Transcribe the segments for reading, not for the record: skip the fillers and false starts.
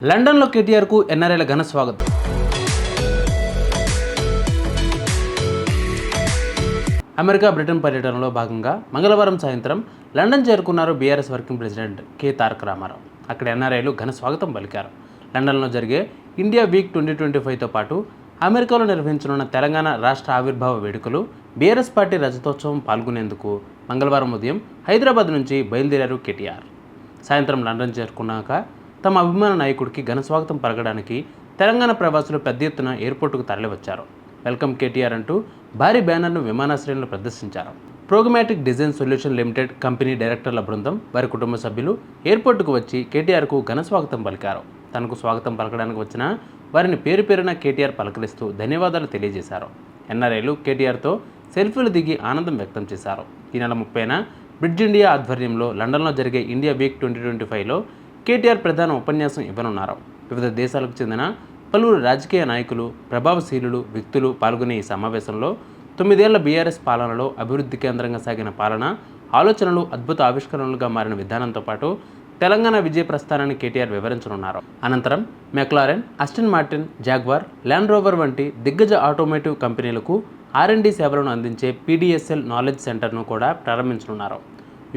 లండన్లో కేటీఆర్కు ఎన్ఆర్ఐల ఘన స్వాగతం. అమెరికా, బ్రిటన్ పర్యటనలో భాగంగా మంగళవారం సాయంత్రం లండన్ చేరుకున్నారు బీఆర్ఎస్ వర్కింగ్ ప్రెసిడెంట్ కె తారక రామారావు. అక్కడ ఎన్ఆర్ఐలు ఘన స్వాగతం పలికారు. లండన్లో జరిగే ఇండియా వీక్ 2025తో పాటు అమెరికాలో నిర్వహించనున్న తెలంగాణ రాష్ట్ర ఆవిర్భావ వేడుకలు, బీఆర్ఎస్ పార్టీ రజతోత్సవం పాల్గొనేందుకు మంగళవారం ఉదయం హైదరాబాద్ నుంచి బయలుదేరారు కేటీఆర్. సాయంత్రం లండన్ చేరుకున్నాక తమ అభిమాన నాయకుడికి ఘనస్వాగతం పలకడానికి తెలంగాణ ప్రవాసులు పెద్ద ఎత్తున ఎయిర్పోర్టుకు తరలివచ్చారు. వెల్కమ్ కేటీఆర్ అంటూ భారీ బ్యానర్ను విమానాశ్రయంలో ప్రదర్శించారు. ప్రోగ్మాటిక్ డిజైన్ సొల్యూషన్ లిమిటెడ్ కంపెనీ డైరెక్టర్ల బృందం, వారి కుటుంబ సభ్యులు ఎయిర్పోర్టుకు వచ్చి కేటీఆర్కు ఘనస్వాగతం పలికారు. తనకు స్వాగతం పలకడానికి వచ్చిన వారిని పేరు పేరున కేటీఆర్ పలకరిస్తూ ధన్యవాదాలు తెలియజేశారు. ఎన్ఆర్ఐలు కేటీఆర్తో సెల్ఫీలు దిగి ఆనందం వ్యక్తం చేశారు. ఈ నెల 30న బ్రిడ్జ్ ఇండియా ఆధ్వర్యంలో లండన్లో జరిగే ఇండియా వీక్ 2025లో కేటీఆర్ ప్రధాన ఉపన్యాసం ఇవ్వనున్నారు. వివిధ దేశాలకు చెందిన పలువురు రాజకీయ నాయకులు, ప్రభావశీలులు, వ్యక్తులు పాల్గొనే ఈ సమావేశంలో 9 ఏళ్ల బీఆర్ఎస్ పాలనలో అభివృద్ధి కేంద్రంగా సాగిన పాలన, ఆలోచనలు, అద్భుత ఆవిష్కరణలుగా మారిన విధానంతో పాటు తెలంగాణ విజయ ప్రస్థానాన్ని కేటీఆర్ వివరించనున్నారు. అనంతరం McLaren, Aston Martin, Jaguar, Land Rover వంటి దిగ్గజ ఆటోమోటివ్ కంపెనీలకు R&D సేవలను అందించే PDSL నాలెడ్జ్ సెంటర్ను కూడా ప్రారంభించనున్నారు.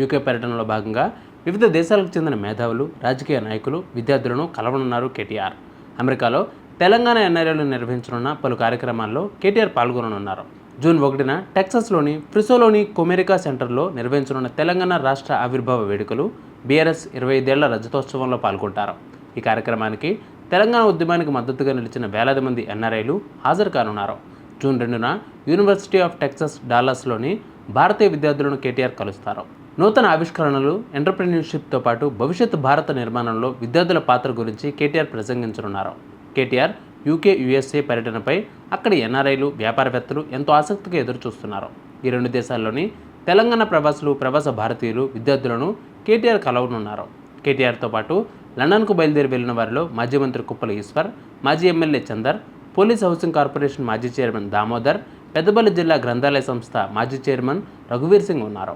యూకే పర్యటనలో భాగంగా వివిధ దేశాలకు చెందిన మేధావులు, రాజకీయ నాయకులు, విద్యార్థులను కలవనున్నారు కేటీఆర్. అమెరికాలో తెలంగాణ ఎన్ఆర్ఐలు నిర్వహించనున్న పలు కార్యక్రమాల్లో కేటీఆర్ పాల్గొననున్నారు. జూన్ 1న టెక్సాస్లోని ఫ్రిసోలోని కొమెరికా సెంటర్లో నిర్వహించనున్న తెలంగాణ రాష్ట్ర ఆవిర్భావ వేడుకలు, బీఆర్ఎస్ 25 ఏళ్ల రజతోత్సవంలో పాల్గొంటారు. ఈ కార్యక్రమానికి తెలంగాణ ఉద్యమానికి మద్దతుగా నిలిచిన వేలాది మంది ఎన్ఆర్ఐలు హాజరు కానున్నారు. జూన్ 2న యూనివర్సిటీ ఆఫ్ టెక్సాస్ డాలస్లోని భారతీయ విద్యార్థులను కేటీఆర్ కలుస్తారు. నూతన ఆవిష్కరణలు, ఎంటర్‌ప్రెన్యూర్‌షిప్‌తో పాటు భవిష్యత్తు భారత నిర్మాణంలో విద్యార్థుల పాత్ర గురించి కేటీఆర్ ప్రసంగించనున్నారు. కేటీఆర్ యూకే, USA పర్యటనపై అక్కడి ఎన్ఆర్ఐలు, వ్యాపారవేత్తలు ఎంతో ఆసక్తిగా ఎదురుచూస్తున్నారు. ఈ 2 దేశాల్లోని తెలంగాణ ప్రవాసులు, ప్రవాస భారతీయులు, విద్యార్థులను కేటీఆర్ కలవనున్నారు. కేటీఆర్తో పాటు లండన్కు బయలుదేరి వెళ్లిన వారిలో మాజీ మంత్రి కుప్పల ఈశ్వర్, మాజీ MLA Chandar, police housing corporation మాజీ చైర్మన్ దామోదర్, పెద్దపల్లి జిల్లా గ్రంథాలయ సంస్థ మాజీ చైర్మన్ రఘువీర్ సింగ్ ఉన్నారు.